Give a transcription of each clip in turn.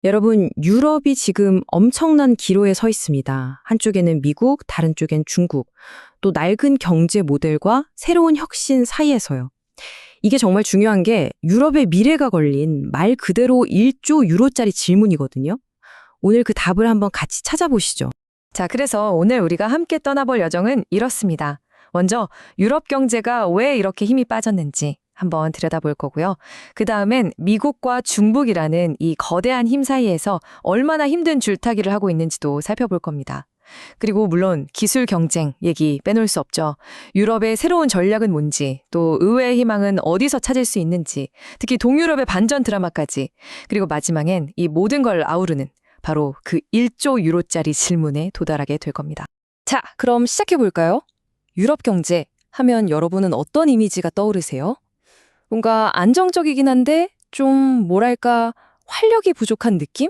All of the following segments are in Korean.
여러분, 유럽이 지금 엄청난 기로에 서 있습니다. 한쪽에는 미국, 다른 쪽엔 중국, 또 낡은 경제 모델과 새로운 혁신 사이에서요. 이게 정말 중요한 게 유럽의 미래가 걸린 말 그대로 1조 유로짜리 질문이거든요. 오늘 그 답을 한번 같이 찾아보시죠. 자, 그래서 오늘 우리가 함께 떠나볼 여정은 이렇습니다. 먼저 유럽 경제가 왜 이렇게 힘이 빠졌는지 한번 들여다볼 거고요. 그 다음엔 미국과 중국이라는 이 거대한 힘 사이에서 얼마나 힘든 줄타기를 하고 있는지도 살펴볼 겁니다. 그리고 물론 기술 경쟁 얘기 빼놓을 수 없죠. 유럽의 새로운 전략은 뭔지, 또 의외의 희망은 어디서 찾을 수 있는지, 특히 동유럽의 반전 드라마까지, 그리고 마지막엔 이 모든 걸 아우르는 바로 그 1조 유로짜리 질문에 도달하게 될 겁니다. 자, 그럼 시작해 볼까요? 유럽 경제 하면 여러분은 어떤 이미지가 떠오르세요? 뭔가 안정적이긴 한데 좀 뭐랄까 활력이 부족한 느낌?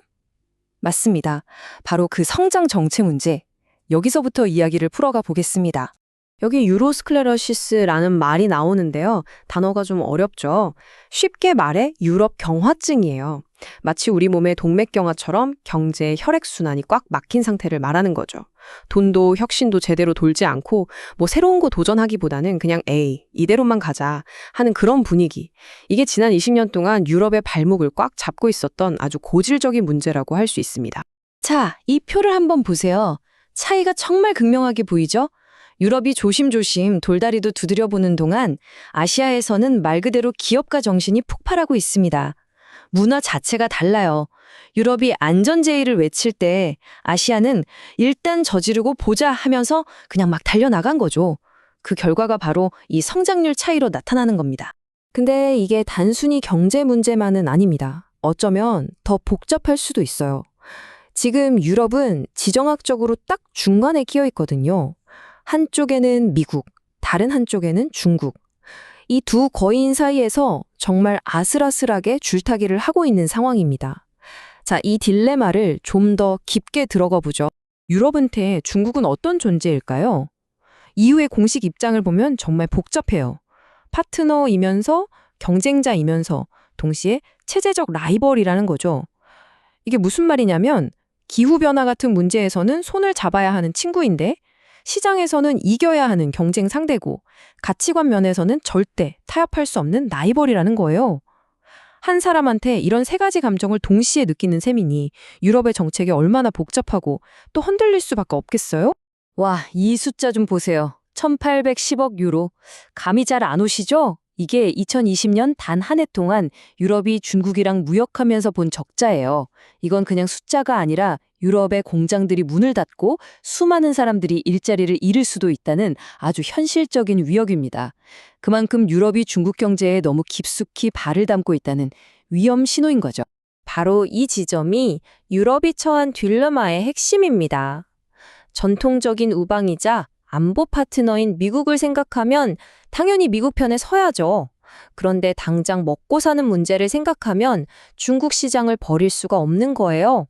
맞습니다. 바로 그 성장 정체 문제. 여기서부터 이야기를 풀어가 보겠습니다. 여기 유로스클레로시스라는 말이 나오는데요. 단어가 좀 어렵죠. 쉽게 말해 유럽 경화증이에요. 마치 우리 몸의 동맥경화처럼 경제의 혈액순환이 꽉 막힌 상태를 말하는 거죠. 돈도 혁신도 제대로 돌지 않고 뭐 새로운 거 도전하기보다는 그냥 에이, 이대로만 가자 하는 그런 분위기. 이게 지난 20년 동안 유럽의 발목을 꽉 잡고 있었던 아주 고질적인 문제라고 할 수 있습니다. 자, 이 표를 한번 보세요. 차이가 정말 극명하게 보이죠? 유럽이 조심조심 돌다리도 두드려보는 동안 아시아에서는 말 그대로 기업가 정신이 폭발하고 있습니다. 문화 자체가 달라요. 유럽이 안전제의를 외칠 때 아시아는 일단 저지르고 보자 하면서 그냥 막 달려나간 거죠. 그 결과가 바로 이 성장률 차이로 나타나는 겁니다. 근데 이게 단순히 경제 문제만은 아닙니다. 어쩌면 더 복잡할 수도 있어요. 지금 유럽은 지정학적으로 딱 중간에 끼어 있거든요. 한쪽에는 미국, 다른 한쪽에는 중국. 이 두 거인 사이에서 정말 아슬아슬하게 줄타기를 하고 있는 상황입니다. 자, 이 딜레마를 좀 더 깊게 들어가 보죠. 유럽한테 중국은 어떤 존재일까요? 이후의 공식 입장을 보면 정말 복잡해요. 파트너이면서 경쟁자이면서 동시에 체제적 라이벌이라는 거죠. 이게 무슨 말이냐면 기후변화 같은 문제에서는 손을 잡아야 하는 친구인데 시장에서는 이겨야 하는 경쟁 상대고 가치관 면에서는 절대 타협할 수 없는 라이벌이라는 거예요. 한 사람한테 이런 세 가지 감정을 동시에 느끼는 셈이니 유럽의 정책이 얼마나 복잡하고 또 흔들릴 수밖에 없겠어요? 와, 이 숫자 좀 보세요. 1810억 유로. 감이 잘 안 오시죠? 이게 2020년 단 한 해 동안 유럽이 중국이랑 무역하면서 본 적자예요. 이건 그냥 숫자가 아니라 유럽의 공장들이 문을 닫고 수많은 사람들이 일자리를 잃을 수도 있다는 아주 현실적인 위협입니다. 그만큼 유럽이 중국 경제에 너무 깊숙이 발을 담고 있다는 위험 신호인 거죠. 바로 이 지점이 유럽이 처한 딜레마의 핵심입니다. 전통적인 우방이자 안보 파트너인 미국을 생각하면 당연히 미국 편에 서야죠. 그런데 당장 먹고 사는 문제를 생각하면 중국 시장을 버릴 수가 없는 거예요.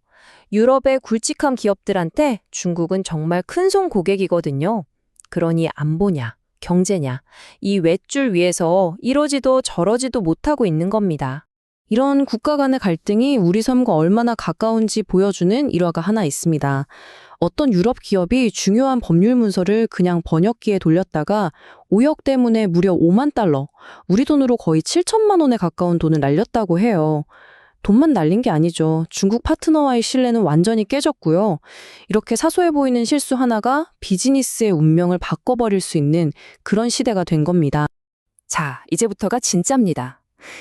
유럽의 굵직한 기업들한테 중국은 정말 큰손 고객이거든요. 그러니 안보냐, 경제냐, 이 웻줄 위에서 이러지도 저러지도 못하고 있는 겁니다. 이런 국가 간의 갈등이 우리 삶과 얼마나 가까운지 보여주는 일화가 하나 있습니다. 어떤 유럽 기업이 중요한 법률 문서를 그냥 번역기에 돌렸다가 오역 때문에 무려 5만 달러, 우리 돈으로 거의 7천만 원에 가까운 돈을 날렸다고 해요. 돈만 날린 게 아니죠. 중국 파트너와의 신뢰는 완전히 깨졌고요. 이렇게 사소해 보이는 실수 하나가 비즈니스의 운명을 바꿔버릴 수 있는 그런 시대가 된 겁니다. 자, 이제부터가 진짜입니다.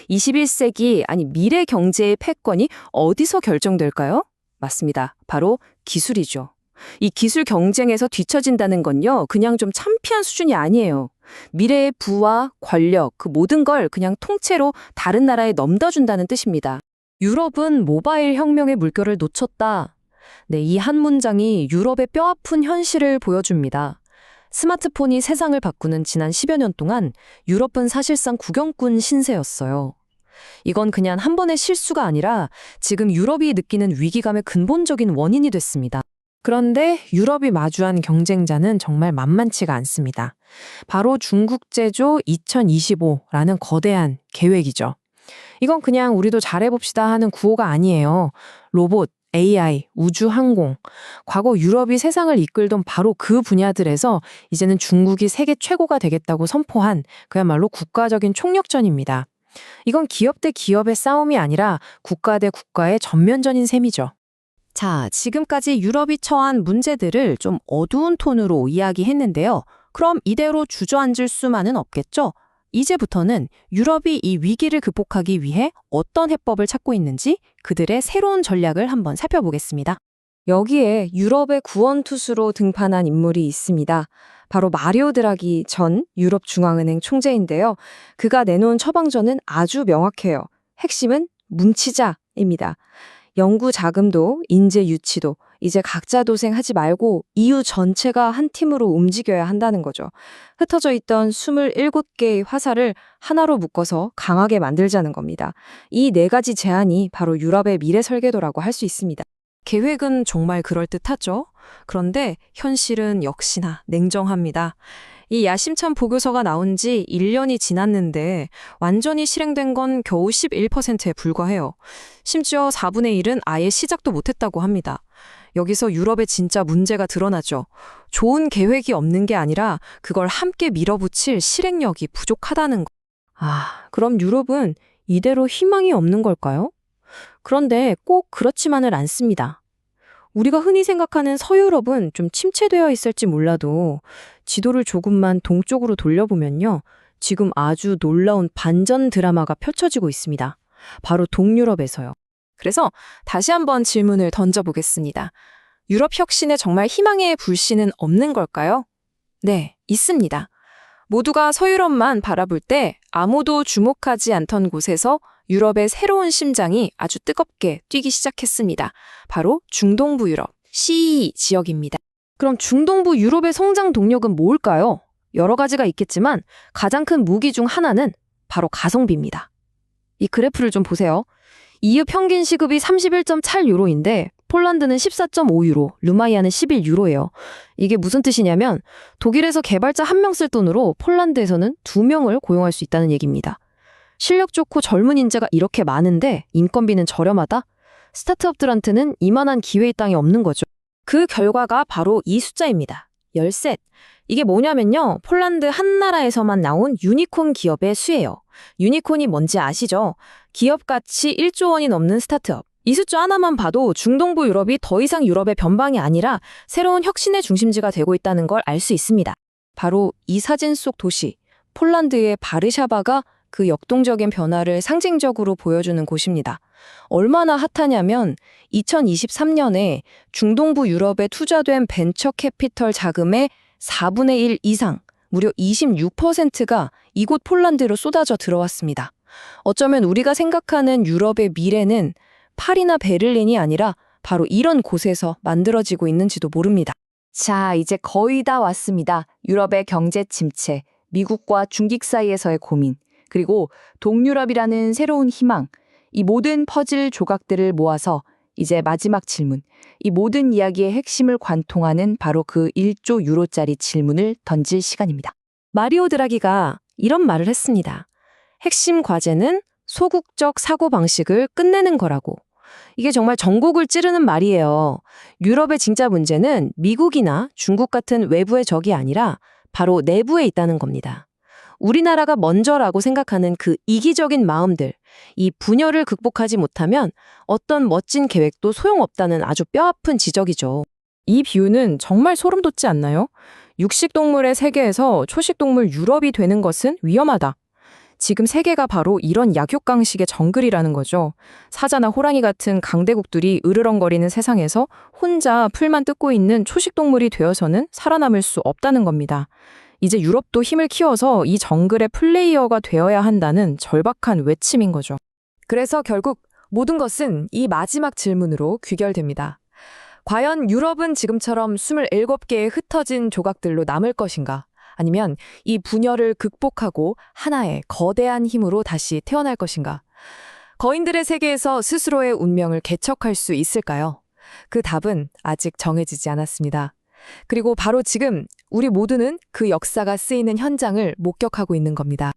21세기, 아니 미래 경제의 패권이 어디서 결정될까요? 맞습니다. 바로 기술이죠. 이 기술 경쟁에서 뒤처진다는 건요, 그냥 좀 창피한 수준이 아니에요. 미래의 부와 권력, 그 모든 걸 그냥 통째로 다른 나라에 넘겨준다는 뜻입니다. 유럽은 모바일 혁명의 물결을 놓쳤다. 네, 이 한 문장이 유럽의 뼈아픈 현실을 보여줍니다. 스마트폰이 세상을 바꾸는 지난 10여 년 동안 유럽은 사실상 구경꾼 신세였어요. 이건 그냥 한 번의 실수가 아니라 지금 유럽이 느끼는 위기감의 근본적인 원인이 됐습니다. 그런데 유럽이 마주한 경쟁자는 정말 만만치가 않습니다. 바로 중국 제조 2025라는 거대한 계획이죠. 이건 그냥 우리도 잘해봅시다 하는 구호가 아니에요. 로봇, AI, 우주 항공. 과거 유럽이 세상을 이끌던 바로 그 분야들에서 이제는 중국이 세계 최고가 되겠다고 선포한 그야말로 국가적인 총력전입니다. 이건 기업 대 기업의 싸움이 아니라 국가 대 국가의 전면전인 셈이죠. 자, 지금까지 유럽이 처한 문제들을 좀 어두운 톤으로 이야기했는데요. 그럼 이대로 주저앉을 수만은 없겠죠? 이제부터는 유럽이 이 위기를 극복하기 위해 어떤 해법을 찾고 있는지 그들의 새로운 전략을 한번 살펴보겠습니다. 여기에 유럽의 구원투수로 등판한 인물이 있습니다. 바로 마리오 드라기 전 유럽 중앙은행 총재인데요. 그가 내놓은 처방전은 아주 명확해요. 핵심은 뭉치자입니다. 연구 자금도 인재 유치도 이제 각자 도생하지 말고 EU 전체가 한 팀으로 움직여야 한다는 거죠. 흩어져 있던 27개의 화살을 하나로 묶어서 강하게 만들자는 겁니다. 이 네 가지 제안이 바로 유럽의 미래 설계도라고 할 수 있습니다. 계획은 정말 그럴듯하죠. 그런데 현실은 역시나 냉정합니다. 이 야심찬 보고서가 나온 지 1년이 지났는데 완전히 실행된 건 겨우 11%에 불과해요. 심지어 4분의 1은 아예 시작도 못했다고 합니다. 여기서 유럽의 진짜 문제가 드러나죠. 좋은 계획이 없는 게 아니라 그걸 함께 밀어붙일 실행력이 부족하다는 거. 그럼 유럽은 이대로 희망이 없는 걸까요? 그런데 꼭 그렇지만은 않습니다. 우리가 흔히 생각하는 서유럽은 좀 침체되어 있을지 몰라도 지도를 조금만 동쪽으로 돌려보면요. 지금 아주 놀라운 반전 드라마가 펼쳐지고 있습니다. 바로 동유럽에서요. 그래서 다시 한번 질문을 던져보겠습니다. 유럽 혁신에 정말 희망의 불씨는 없는 걸까요? 네, 있습니다. 모두가 서유럽만 바라볼 때 아무도 주목하지 않던 곳에서 유럽의 새로운 심장이 아주 뜨겁게 뛰기 시작했습니다. 바로 중동부 유럽, CEE 지역입니다. 그럼 중동부 유럽의 성장 동력은 뭘까요? 여러 가지가 있겠지만 가장 큰 무기 중 하나는 바로 가성비입니다. 이 그래프를 좀 보세요. EU 평균 시급이 31.7유로인데 폴란드는 14.5유로, 루마니아는 11유로예요. 이게 무슨 뜻이냐면 독일에서 개발자 1명 쓸 돈으로 폴란드에서는 2명을 고용할 수 있다는 얘기입니다. 실력 좋고 젊은 인재가 이렇게 많은데 인건비는 저렴하다? 스타트업들한테는 이만한 기회의 땅이 없는 거죠. 그 결과가 바로 이 숫자입니다. 13. 이게 뭐냐면요. 폴란드 한 나라에서만 나온 유니콘 기업의 수예요. 유니콘이 뭔지 아시죠? 기업 가치 1조 원이 넘는 스타트업. 이 숫자 하나만 봐도 중동부 유럽이 더 이상 유럽의 변방이 아니라 새로운 혁신의 중심지가 되고 있다는 걸 알 수 있습니다. 바로 이 사진 속 도시, 폴란드의 바르샤바가 그 역동적인 변화를 상징적으로 보여주는 곳입니다. 얼마나 핫하냐면 2023년에 중동부 유럽에 투자된 벤처 캐피털 자금의 4분의 1 이상, 무려 26%가 이곳 폴란드로 쏟아져 들어왔습니다. 어쩌면 우리가 생각하는 유럽의 미래는 파리나 베를린이 아니라 바로 이런 곳에서 만들어지고 있는지도 모릅니다. 자, 이제 거의 다 왔습니다. 유럽의 경제 침체, 미국과 중국 사이에서의 고민, 그리고 동유럽이라는 새로운 희망, 이 모든 퍼즐 조각들을 모아서 이제 마지막 질문, 이 모든 이야기의 핵심을 관통하는 바로 그 1조 유로짜리 질문을 던질 시간입니다. 마리오 드라기가 이런 말을 했습니다. 핵심 과제는 소국적 사고방식을 끝내는 거라고. 이게 정말 전곡을 찌르는 말이에요. 유럽의 진짜 문제는 미국이나 중국 같은 외부의 적이 아니라 바로 내부에 있다는 겁니다. 우리나라가 먼저라고 생각하는 그 이기적인 마음들, 이 분열을 극복하지 못하면 어떤 멋진 계획도 소용없다는 아주 뼈아픈 지적이죠. 이 비유는 정말 소름 돋지 않나요? 육식동물의 세계에서 초식동물 유럽이 되는 것은 위험하다. 지금 세계가 바로 이런 약육강식의 정글이라는 거죠. 사자나 호랑이 같은 강대국들이 으르렁거리는 세상에서 혼자 풀만 뜯고 있는 초식동물이 되어서는 살아남을 수 없다는 겁니다. 이제 유럽도 힘을 키워서 이 정글의 플레이어가 되어야 한다는 절박한 외침인 거죠. 그래서 결국 모든 것은 이 마지막 질문으로 귀결됩니다. 과연 유럽은 지금처럼 27개의 흩어진 조각들로 남을 것인가? 아니면 이 분열을 극복하고 하나의 거대한 힘으로 다시 태어날 것인가? 거인들의 세계에서 스스로의 운명을 개척할 수 있을까요? 그 답은 아직 정해지지 않았습니다. 그리고 바로 지금 우리 모두는 그 역사가 쓰이는 현장을 목격하고 있는 겁니다.